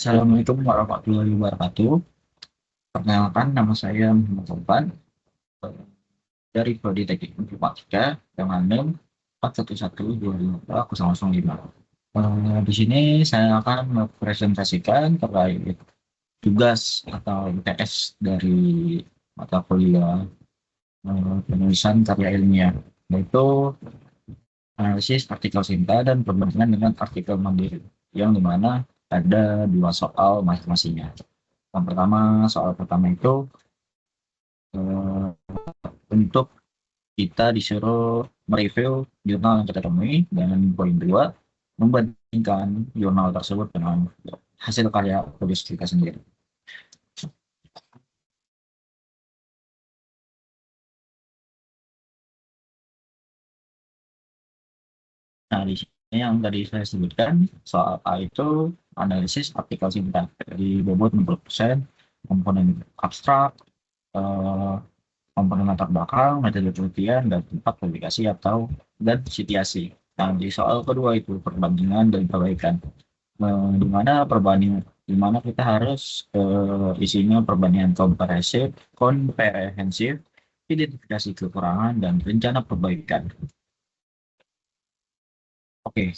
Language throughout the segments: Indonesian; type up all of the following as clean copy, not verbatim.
Assalamualaikum warahmatullahi wabarakatuh. Perkenalkan, nama saya Muhammad Topan dari Prodi Teknik Informatika dengan NIM 411205005. Di sini saya akan mempresentasikan terkait tugas atau UTS dari mata kuliah penulisan karya ilmiah, yaitu analisis artikel Sinta dan perbandingan dengan artikel Mandiri, yang dimana ada dua soal masing-masingnya. Yang pertama, soal pertama itu eh, untuk kita disuruh mereview jurnal yang kita temui, dan poin dua, membandingkan jurnal tersebut dengan hasil karya tulis kita sendiri. Nah, di sini yang tadi saya sebutkan, soal A itu analisis artikel Sinta di bobot 60%, komponen abstrak, eh, komponen latar belakang, metode penelitian, dan tempat publikasi atau dan sitiasi. Nah, di soal kedua itu perbandingan dan perbaikan. Di mana perbandingan, di mana kita harus isinya perbandingan komprehensif, identifikasi kekurangan, dan rencana perbaikan. Oke,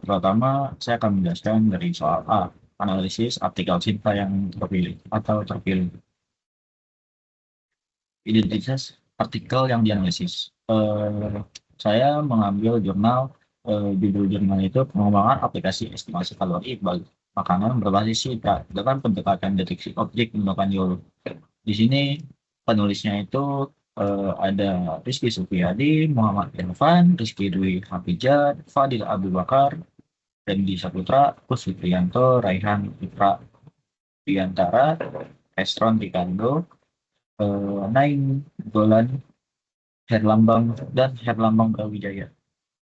pertama saya akan menjelaskan dari soal A, analisis artikel Sinta yang terpilih atau terpilih. Identitas artikel yang dianalisis. Saya mengambil jurnal, judul jurnal itu pengembangan aplikasi estimasi kalori bagi makanan berbasis Sinta dengan pendekatan deteksi objek menggunakan YOLO. Di sini penulisnya itu ada Rizky Supriyadi, Muhammad Irfan, Rizky Dwi Hafijat, Fadil Abu Bakar, Randy Saputra, Kus Fitrianto, Raihan Fitra Diantara, Estron Ricardo, Naim Golan, Herlambang, dan Herlambang Brawijaya.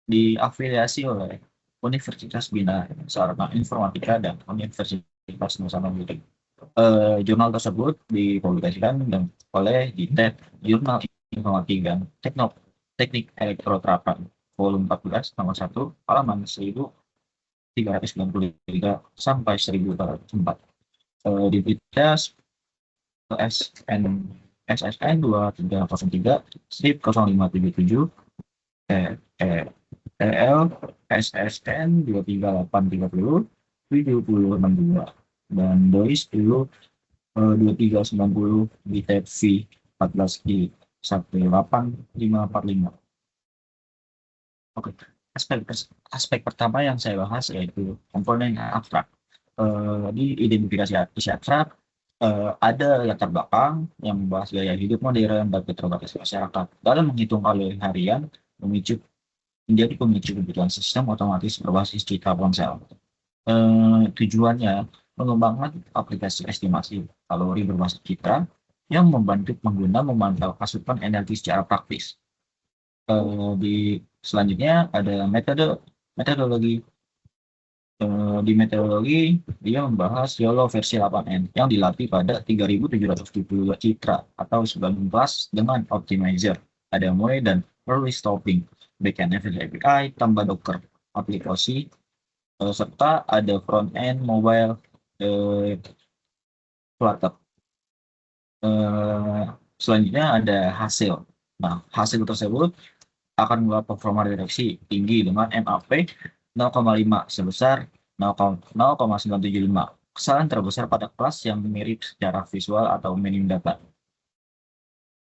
Diafiliasi oleh Universitas Bina Sarana Informatika dan Universitas Nusa Tenggara. Jurnal tersebut dipublikasikan oleh JITEB, Jurnal Informatika dan Teknik Elektroterapan, volume 14, nomor 1, halaman 1393 sampai 1404. Identitas SN SSN 2303 strip 0577 EL SSN 23830 7062 dan DOIS dulu 2390 BTEP V 14I 18545. Oke, aspek aspek pertama yang saya bahas yaitu komponen abstrak. Di identifikasi isi abstrak, ada latar belakang yang membahas gaya hidup modern dan keterbatasan masyarakat dalam menghitung kalori harian, memicu menjadi pemicu kebutuhan sistem otomatis berbasis citra ponsel. Tujuannya mengembangkan aplikasi estimasi kalori berbasis citra yang membantu pengguna memantau asupan energi secara praktis. Di selanjutnya ada metodologi. Di metodologi, dia membahas YOLO versi 8N yang dilatih pada 3.772 citra atau 19 dengan optimizer, ada MOE dan early stopping, backend API, tambah Docker, aplikasi, serta ada front-end, mobile, Flutter. Selanjutnya ada hasil. Nah, hasil tersebut akan membawa performa deteksi tinggi dengan MAP 0,5 sebesar 0,975. Kesalahan terbesar pada kelas yang mirip secara visual atau minim data.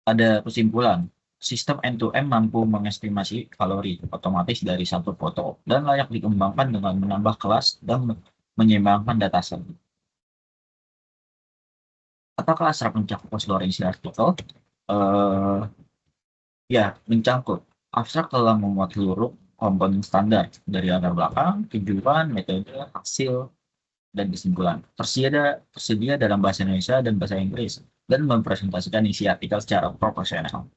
Ada kesimpulan, sistem end-to-end mampu mengestimasi kalori otomatis dari satu foto dan layak dikembangkan dengan menambah kelas dan menyeimbangkan dataset. Apakah asal mencakup seluruh isi artikel? Ya, mencangkup. Abstrak telah memuat seluruh komponen standar dari latar belakang, tujuan, metode, hasil, dan kesimpulan. Tersedia dalam bahasa Indonesia dan bahasa Inggris dan mempresentasikan isi artikel secara proporsional.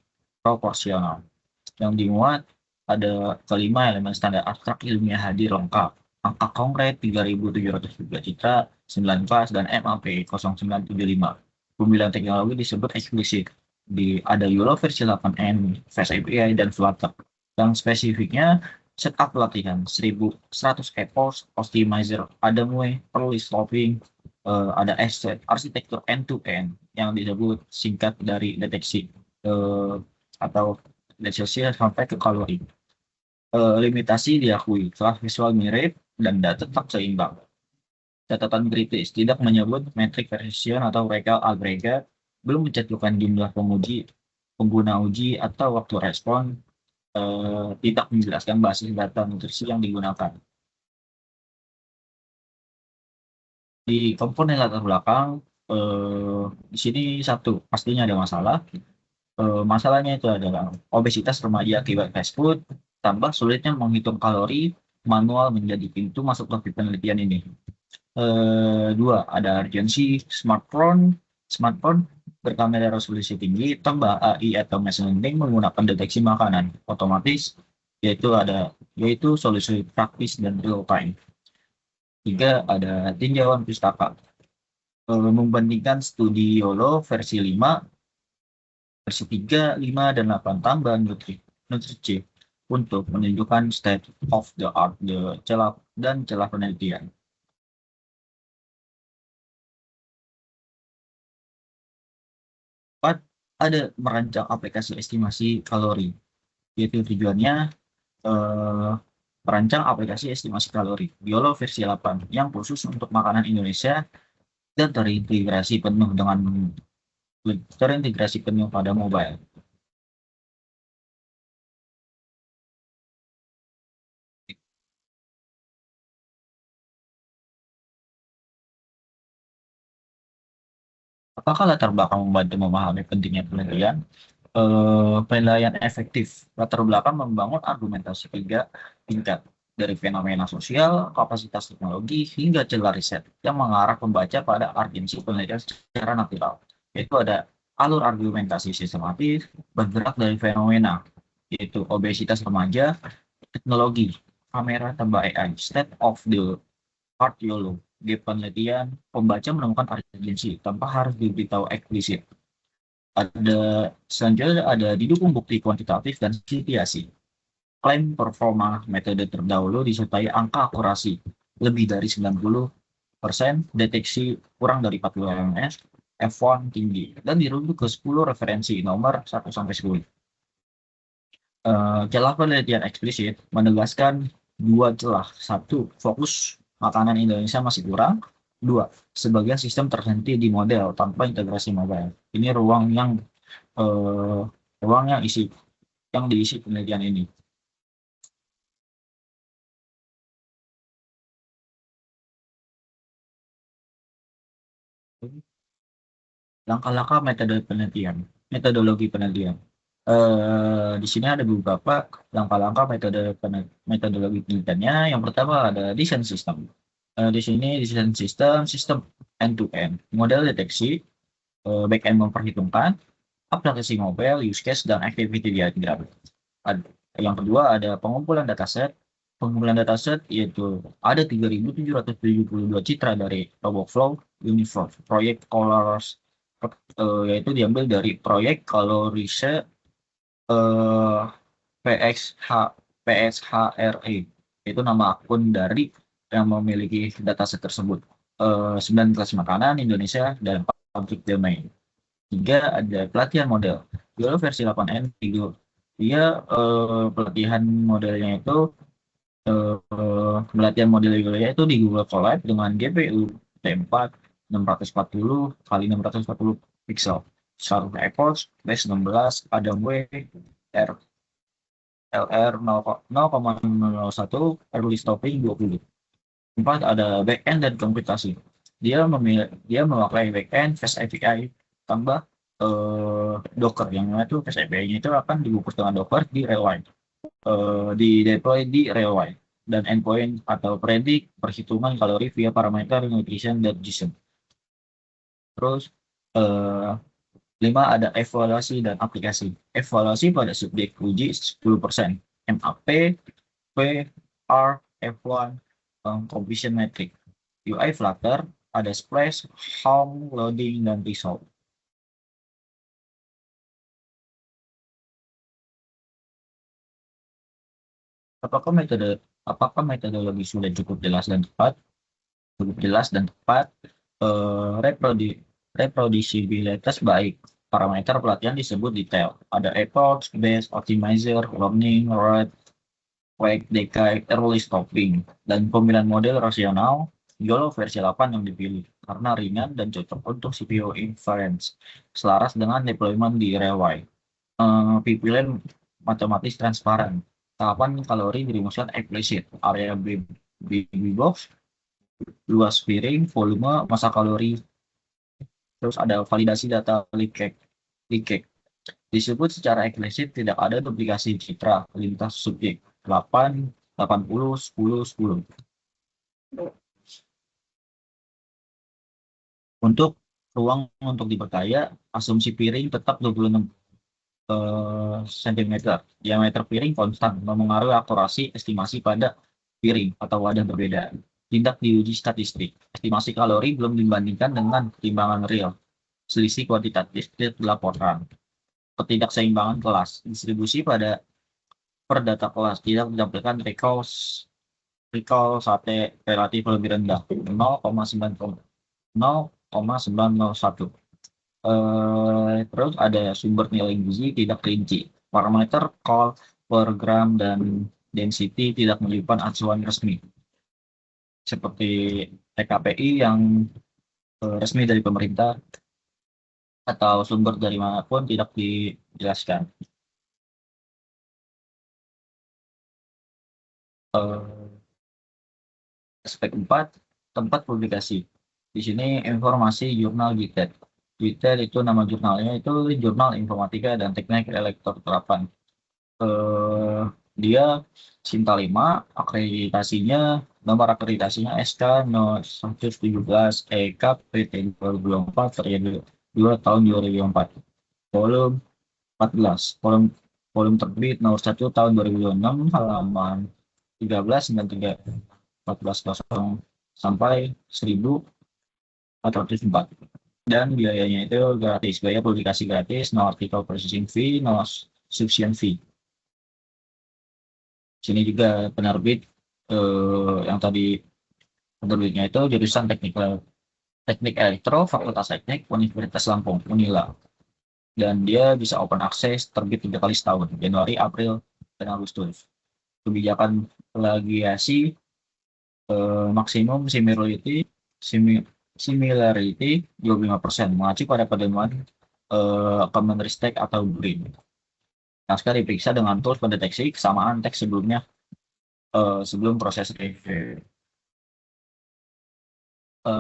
Yang dimuat ada kelima elemen standar abstrak ilmiah hadir lengkap. Angka konkret 3.703 citra, 9 kelas, dan MAP 0975. Pemilihan teknologi disebut eksplisit. Ada YOLO versi 8N, Fast API, dan Flutter. Yang spesifiknya, setup latihan 1100 EPOS, optimizer, ada MOE, early stopping, ada arsitektur end-to-end yang disebut singkat dari deteksi eh, atau deteksi sampai ke kalori. Limitasi diakui, telah visual mirip dan data tetap seimbang. Catatan kritis tidak menyebut metrik precision atau recall agregat, belum mencantumkan jumlah pengguna uji atau waktu respon, tidak menjelaskan basis data nutrisi yang digunakan. Di komponen latar belakang, di sini satu, pastinya ada masalah. Masalahnya itu adalah obesitas remaja akibat fast food, tambah sulitnya menghitung kalori manual menjadi pintu masuk topik penelitian ini. Dua, ada urgensi smartphone berkamera resolusi tinggi, tambah AI atau machine learning menggunakan deteksi makanan otomatis, yaitu solusi praktis dan real time. Tiga, ada tinjauan pustaka. Membandingkan studi YOLO versi 5, versi 3, 5, dan 8 tambah Nutrichief untuk menunjukkan state of the art celah penelitian. Empat, ada merancang aplikasi estimasi kalori, yaitu tujuannya eh, merancang aplikasi estimasi kalori YOLO versi 8 yang khusus untuk makanan Indonesia dan terintegrasi penuh pada mobile. Apakah latar belakang membantu memahami pentingnya penelitian? Penilaian efektif. Latar belakang membangun argumentasi tiga tingkat, dari fenomena sosial, kapasitas teknologi, hingga celah riset yang mengarah pembaca pada urgensi penelitian secara natural. Yaitu ada alur argumentasi sistematis, bergerak dari fenomena, yaitu obesitas remaja, teknologi, kamera tambah AI, state of the art YOLO. Di penelitian, pembaca menemukan urgensi tanpa harus diberitahu eksplisit. Selanjutnya ada didukung bukti kuantitatif dan situasi. Klaim performa metode terdahulu disertai angka akurasi lebih dari 90%, deteksi kurang dari 40 ms, F1 tinggi, dan dirujuk ke 10 referensi nomor 1-10. Celah penelitian eksplisit menegaskan dua celah. Satu, fokus makanan Indonesia masih kurang. Dua, sebagian sistem terhenti di model tanpa integrasi mobile. Ini eh, ruang yang diisi penelitian ini. Langkah-langkah metodologi penelitian. Di sini ada beberapa langkah-langkah metodologi penelitiannya. Yang pertama ada desain sistem. Di sini desain sistem end-to-end, model deteksi, back-end memperhitungkan, aplikasi mobile, use case, dan activity diagram. Yang kedua ada pengumpulan dataset. Pengumpulan dataset yaitu ada 3.772 citra dari Roboflow Universe Project Colors, yaitu diambil dari proyek kalau riset PXH, PSHRE, itu nama akun dari yang memiliki dataset tersebut. 19 makanan Indonesia dan public domain. Tiga, ada pelatihan model. Dulu versi 8N, dia pelatihan modelnya itu pelatihan model itu di Google Colab dengan GPU T4 640 kali 640 pixel. Sharp Epoch base 16 Adam W R LR 0,01 early stopping 20. Empat, ada backend dan komputasi. Dia memakai backend Fast API tambah Docker, yang mana itu Fast API-nya itu akan dibungkus dengan Docker di Railway, di deploy di Railway, dan endpoint atau predik perhitungan kalori via parameter nutrition dan JSON. Terus eh, 5, ada evaluasi dan aplikasi. Evaluasi pada subjek uji 10%, MAP, P, R, F1, completion metric. UI Flutter, ada splash, home, loading, dan result. Apakah metode apakah metodologi sudah cukup jelas dan tepat? Cukup jelas dan tepat. Reproducibilitas baik. Parameter pelatihan disebut detail. Ada epoch, base, optimizer, learning, rate, wake, decay, early stopping. Dan pemilihan model rasional, YOLO versi 8 yang dipilih karena ringan dan cocok untuk CPU inference, selaras dengan deployment di real-wide. Pipilin matematis transparan. Tahapan kalori dirumuskan eksplisit. Area baby box, luas piring, volume, massa kalori. Terus ada validasi data leakage. Disebut secara eksplisit tidak ada duplikasi citra lintas subjek. 8, 80, 10, 10. Untuk ruang untuk diperkaya, asumsi piring tetap 26 cm. Diameter piring konstan, mempengaruhi akurasi estimasi pada piring atau wadah berbeda. Tindak diuji statistik. Estimasi kalori belum dibandingkan dengan timbangan real. Selisih kuantitatif dilaporkan. Ketidakseimbangan kelas. Distribusi per data kelas tidak ditampilkan recall sate relatif lebih rendah 0,901. Terus ada sumber nilai gizi tidak rinci. Parameter call per gram dan density tidak menunjukkan acuan resmi. Seperti TKPI yang resmi dari pemerintah atau sumber dari manapun tidak dijelaskan. Aspek 4, tempat publikasi. Di sini informasi jurnal GITED. GITED itu nama jurnalnya itu Jurnal Informatika dan Teknik Elektor Terapan. Dia Sinta 5, akreditasinya, nomor akreditasinya SK 117 EK PT 2024 periode 2 tahun 2024. Volume 14, volume terbit nomor 1 tahun 2026 halaman 13 dan 14.0 sampai 1404. Dan biayanya itu gratis, biaya publikasi gratis, no artikel processing fee, no subscription fee. Sini juga penerbit yang tadi penerbitnya itu jurusan teknik elektro, Fakultas Teknik, Universitas Lampung, Unila. Dan dia bisa open access, terbit 3 kali setahun, Januari, April, dan Agustus. Kebijakan plagiasi maksimum similarity 25%, mengacu pada pedoman Kemenristek atau BRIN. Naskah diperiksa dengan tools pendeteksi kesamaan teks sebelumnya sebelum proses review.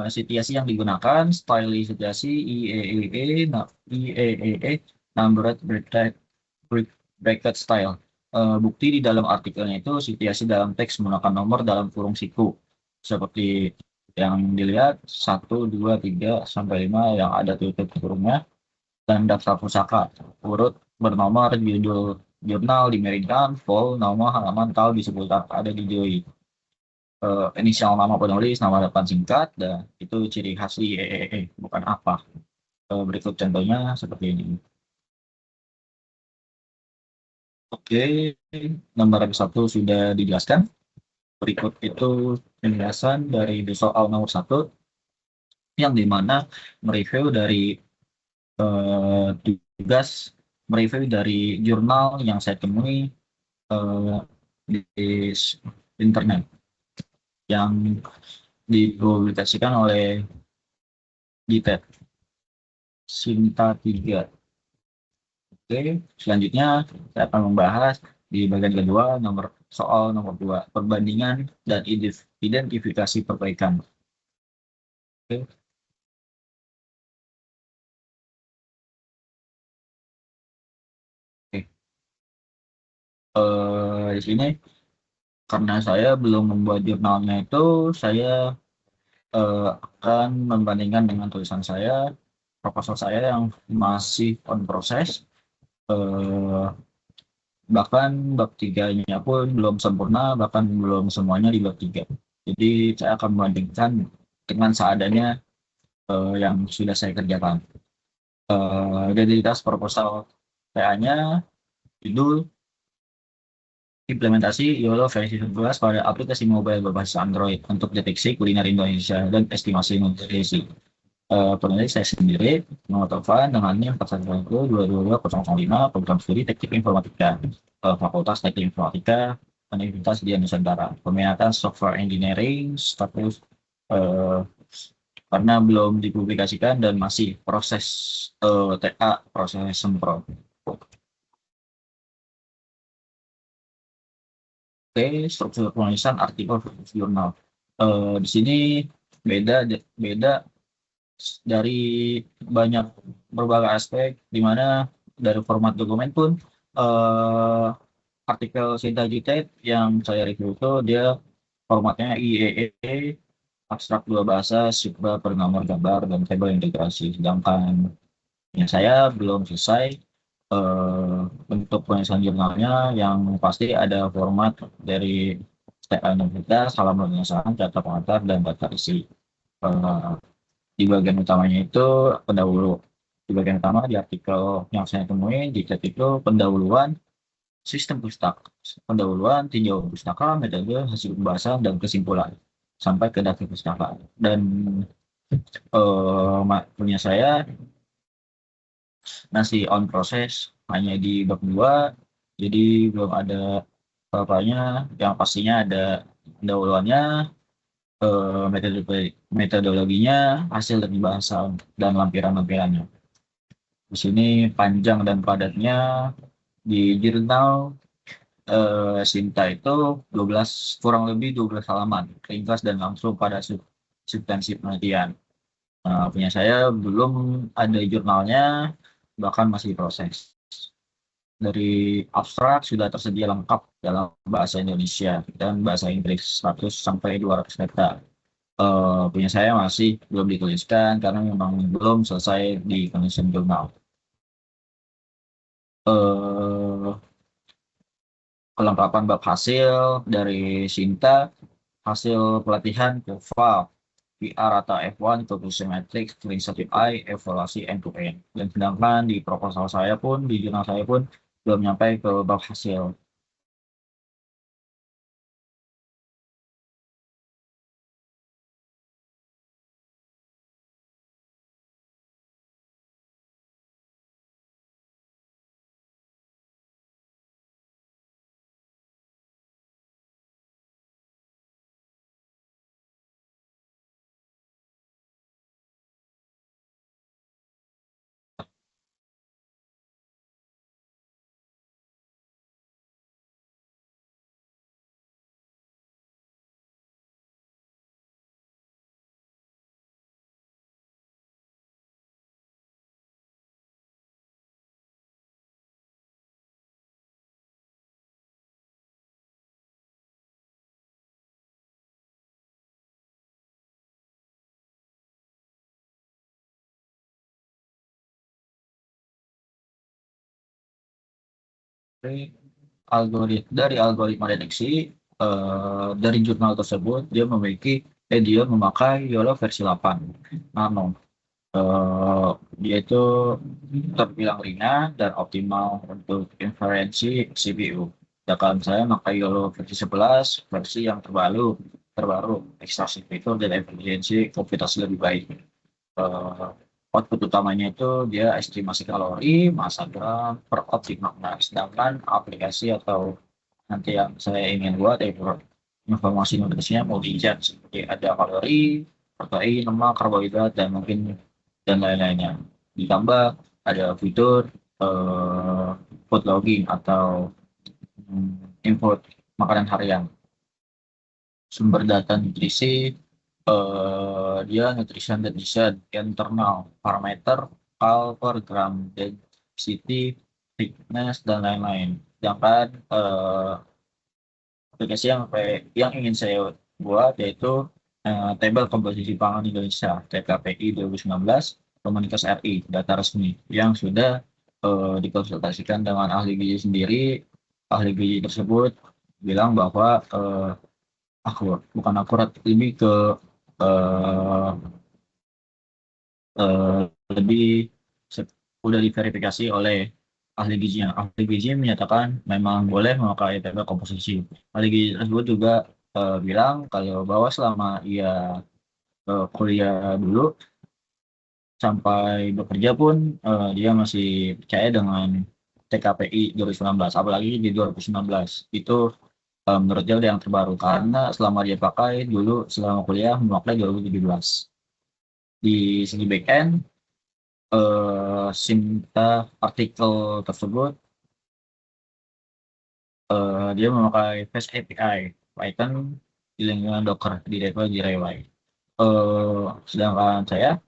Sitiasi yang digunakan, style sitiasi IEEE, numbered bracket style. Bukti di dalam artikelnya itu sitiasi dalam teks menggunakan nomor dalam kurung siku. Seperti yang dilihat 1, 2, 3, sampai 5 yang ada tutup kurungnya. Dan daftar pusaka. Urut bernomor, judul jurnal dimiringkan, full, nama, halaman, tahun disebutkan ada di JOI. Inisial nama penulis, nama depan singkat, dan itu ciri khas IEEE, bukan apa. Berikut contohnya seperti ini. Oke, nomor 1 sudah dijelaskan. Berikut itu penjelasan dari soal nomor 1, yang dimana mereview dari tugas mereview dari jurnal yang saya temui di internet yang dipublikasikan oleh GITED Sinta 3. Oke, selanjutnya saya akan membahas di bagian kedua soal nomor 2, perbandingan dan identifikasi perbaikan. Oke. Di sini karena saya belum membuat jurnalnya itu, saya akan membandingkan dengan tulisan saya, proposal saya yang masih on proses. Bahkan bab 3-nya pun belum sempurna, bahkan belum semuanya di bab 3. Jadi saya akan membandingkan dengan seadanya yang sudah saya kerjakan. Identitas proposal TA-nya, judul, implementasi YOLO versi 11 pada aplikasi mobile berbasis Android untuk deteksi kuliner Indonesia dan estimasi nutrisi. Penulis saya sendiri, Muhammad Taufan, dengan NIM 411222205, program studi Teknik Informatika, Fakultas Teknik Informatika, Universitas di Nusantara. Peminatan Software Engineering, status eh, karena belum dipublikasikan dan masih proses TA, proses sempro. Oke, struktur penulisan artikel jurnal. Di sini beda beda dari banyak berbagai aspek, di mana dari format dokumen pun eh, artikel Sinta Jitet yang saya review itu dia formatnya IEE, abstrak dua bahasa, subbab per nomor gambar, dan tabel integrasi. Sedangkan yang saya belum selesai bentuk penulisan jurnalnya yang pasti ada format dari statement kita, salam pengesahan, data pengantar, dan data isi. Eh, di bagian utamanya itu pendahulu. Di bagian utama di artikel yang saya temui di chat itu pendahuluan sistem pustaka, pendahuluan tinjau pustaka, metode, hasil pembahasan, dan kesimpulan sampai ke data pustaka. Dan punya saya masih on proses hanya di bab 2, jadi belum ada apa-apanya. Yang pastinya ada pendahuluannya, metodologinya, hasil dari bahasan, dan lampiran-lampirannya. Di sini panjang dan padatnya di jurnal Sinta itu 12, kurang lebih 12 halaman, ringkas dan langsung pada substansi penelitian. Punya saya belum ada jurnalnya, bahkan masih proses. Dari abstrak sudah tersedia lengkap dalam bahasa Indonesia dan bahasa Inggris 100 sampai 200 kata. Punya saya masih belum dituliskan karena memang belum selesai di penulisan jurnal. Eh, Kelengkapan bab hasil dari Sinta, hasil pelatihan KUVA, PR atau F1, conclusion matrix, initiative I, evaluasi end to end. Dan sedangkan di proposal saya pun, di jurnal saya pun belum nyampe ke bab hasil. Dari algoritma deteksi dari jurnal tersebut dia memakai YOLO versi 8 nano. Eh, Dia itu terbilang ringan dan optimal untuk inferensi CPU. Sedangkan saya memakai YOLO versi 11, versi yang terbaru, ekstraksi fitur dan efisiensi komputasi lebih baik. eh, Output utamanya itu dia estimasi kalori, massa gram, per objek makna. Sedangkan aplikasi atau nanti yang saya ingin buat informasi nutrisinya multi-jet seperti ada kalori, protein, lemak, karbohidrat, dan mungkin dan lain-lainnya. Ditambah ada fitur eh, food logging atau input makanan harian. Sumber data nutrisi, dia nutrition density internal parameter kal per gram density, thickness, dan lain-lain. Sedangkan aplikasi yang ingin saya buat yaitu tabel komposisi pangan Indonesia TKPI 2019, Komunitas RI, data resmi yang sudah dikonsultasikan dengan ahli gizi sendiri. Ahli gizi tersebut bilang bahwa bukan akurat, lebih ke eh, eh, lebih udah diverifikasi oleh ahli gizi. Ahli gizi menyatakan memang boleh memakai tabel komposisi. Ahli gizi tersebut juga bilang kalau bahwa selama ia kuliah dulu sampai bekerja pun dia masih percaya dengan TKPI 2019, apalagi di 2019 itu menurut dia udah yang terbaru karena selama dia pakai dulu selama kuliah memakai 2017. Di segi backend, Sinta artikel tersebut dia memakai Fast API Python di lingkungan Docker di deploy di Relay. Sedangkan saya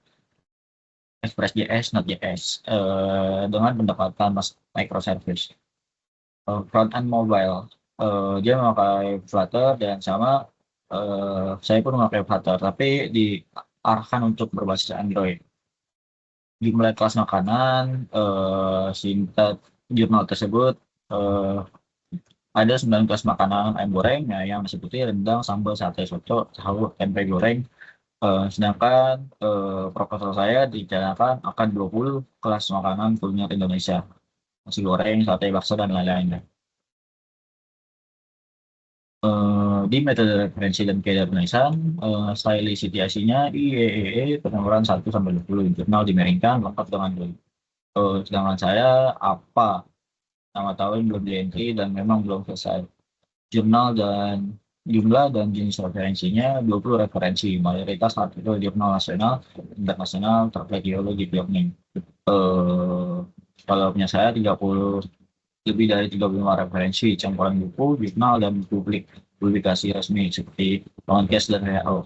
Express.js, Node.js dengan pendekatan microservice. Front end mobile, dia memakai Flutter dan sama saya pun memakai Flutter, tapi diarahkan untuk berbasis Android. Di mulai kelas makanan, singkat jurnal tersebut eh, ada 9 kelas makanan ayam goreng ya, yang meliputi rendang, sambal, sate, soto, tahu, tempe goreng. Sedangkan proposal saya dicanangkan akan 20 kelas makanan kuliner Indonesia, nasi goreng, sate, bakso, dan lain-lain. Di metode referensi dan kaidah penulisan, style situasinya IEEE penomoran 1-20, jurnal dimiringkan lengkap dengan dulu. Sedangkan saya apa nama tahun belum di entry dan memang belum selesai. Jurnal dan jumlah dan jenis referensinya 20 referensi, mayoritas artikel jurnal nasional, internasional terkait geologi bioknim. Eh, Kalau punya saya 30, lebih dari 35 referensi, campuran buku, jurnal, dan publikasi resmi seperti Kemenkes dan WHO.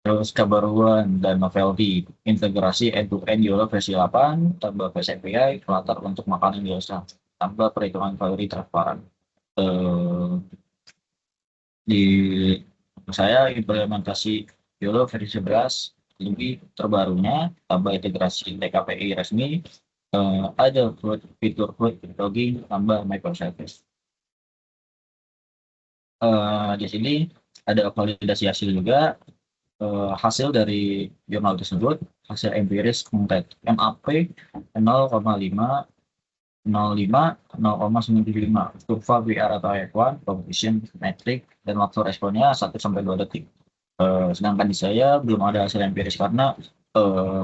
Terus kebaruan dan novelty, integrasi end-to-end YOLO versi 8, tambah Fast API, Flutter untuk makanan biasa, tambah perhitungan kalori transparan. Di saya implementasi YOLO versi 11, lebih terbarunya, tambah integrasi TKPI resmi, ada fitur food logging, tambah microservice. Di sini ada validasi hasil juga, hasil dari jurnal tersebut, hasil empiris konkret MAP 0,5, 0,5, 0,95, kurva VR atau F1, completion metric, dan waktu responnya 1-2 detik. Sedangkan di saya belum ada hasil empiris karena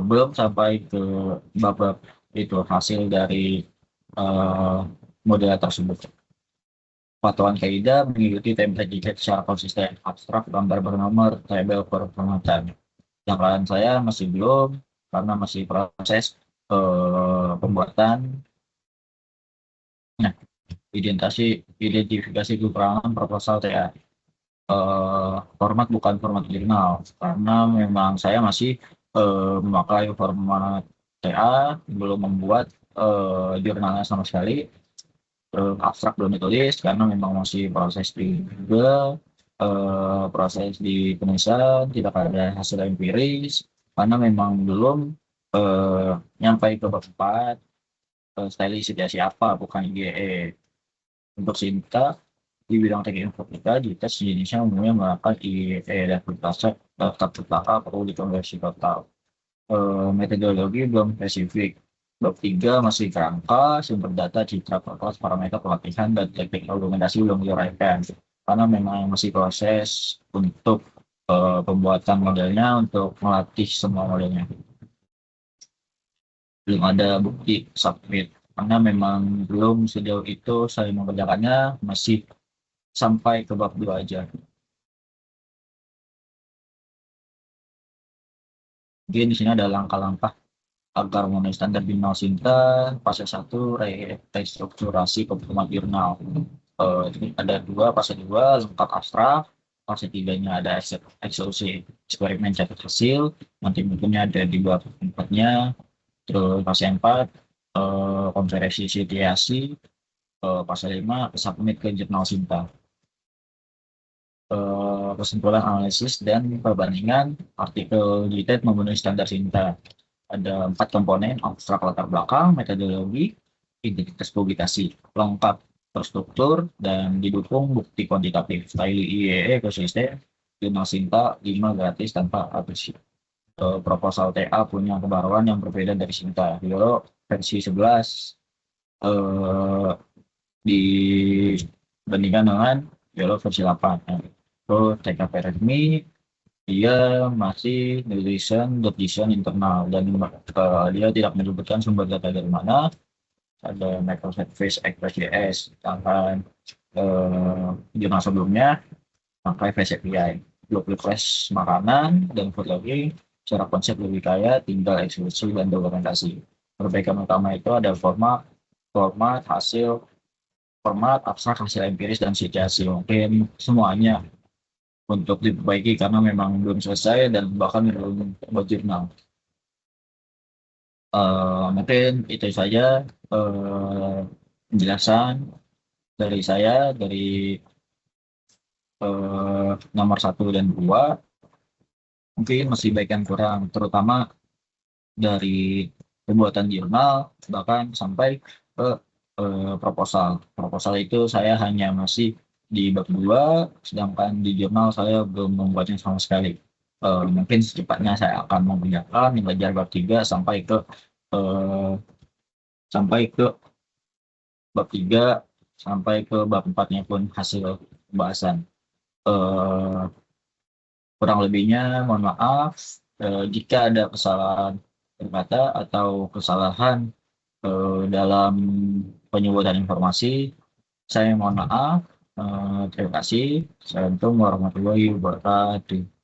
belum sampai ke babak itu hasil dari model tersebut. Patuan kaidah mengikuti template JIT secara konsisten, abstrak, gambar bernomor, tabel performatan. Sedangkan saya masih belum karena masih proses pembuatan. Nah, identifikasi kekurangan proposal TA. Format bukan format jurnal karena memang saya masih memakai format TA, belum membuat jurnalnya sama sekali. Abstrak belum ditulis karena memang masih proses di Google, proses di penulisan, tidak ada hasil empiris karena memang belum nyampe ke bab 4, style situasi apa bukan IGE. Untuk Sinta di bidang teknik informatika di tes jenisnya umumnya menggunakan IGE dan berkasar daftar pustaka perlu dikonversi total. Metodologi belum spesifik. Bab 3 masih kerangka, sumber data, citra per kelas, parameter pelatihan, dan teknik argumentasi belum diuraikan. Karena memang masih proses untuk pembuatan modelnya untuk melatih semua modelnya. Belum ada bukti submit. Karena memang belum sejauh itu saya mengerjakannya, masih sampai ke bab 2 aja. Jadi di sini ada langkah-langkah agar memenuhi standar jurnal Sinta. Fase 1, restrukturasi komponen jurnal. Ini ada 2, fase 2 lengkap abstrak, fase 3-nya ada eksekusi eksperimen catat hasil, nanti mungkinnya ada di bab 4-nya. Terus fase 4 konversi situasi, fase 5 submit ke jurnal Sinta. Kesimpulan analisis dan perbandingan artikel JIT memenuhi standar Sinta. Ada 4 komponen: abstrak, latar belakang, metodologi, identitas publikasi, lengkap, terstruktur, dan didukung bukti kuantitatif. Style IEE konsisten, jurnal Sinta 5 gratis tanpa apresi. Proposal TA punya kebaruan yang berbeda dari Sinta. YOLO versi 11 dibandingkan dengan YOLO versi 8. Terus TKP resmi dia masih desain internal dan dia tidak menyebutkan sumber data dari mana. Ada microservice Express.js, sedangkan jurnal sebelumnya pakai REST API. Blok request makanan dan food logging secara konsep lebih kaya, tinggal eksekusi dan dokumentasi. Perbaikan utama itu ada format, format, abstrak, hasil empiris, dan situasi. Mungkin semuanya untuk diperbaiki karena memang belum selesai dan bahkan belum buat jurnal. Mungkin itu saja penjelasan dari saya dari nomor 1 dan 2. Mungkin masih baik yang kurang, terutama dari pembuatan jurnal bahkan sampai ke proposal. Proposal itu saya hanya masih di bab 2, sedangkan di jurnal saya belum membuatnya sama sekali. Mungkin secepatnya saya akan mengerjakan belajar bab 3 eh, sampai ke bab 3 sampai ke bab 4-nya pun hasil pembahasan. Eh, Kurang lebihnya mohon maaf jika ada kesalahan kata atau kesalahan dalam penyebutan informasi. Saya mohon maaf. Terima kasih. Assalamualaikum warahmatullahi wabarakatuh.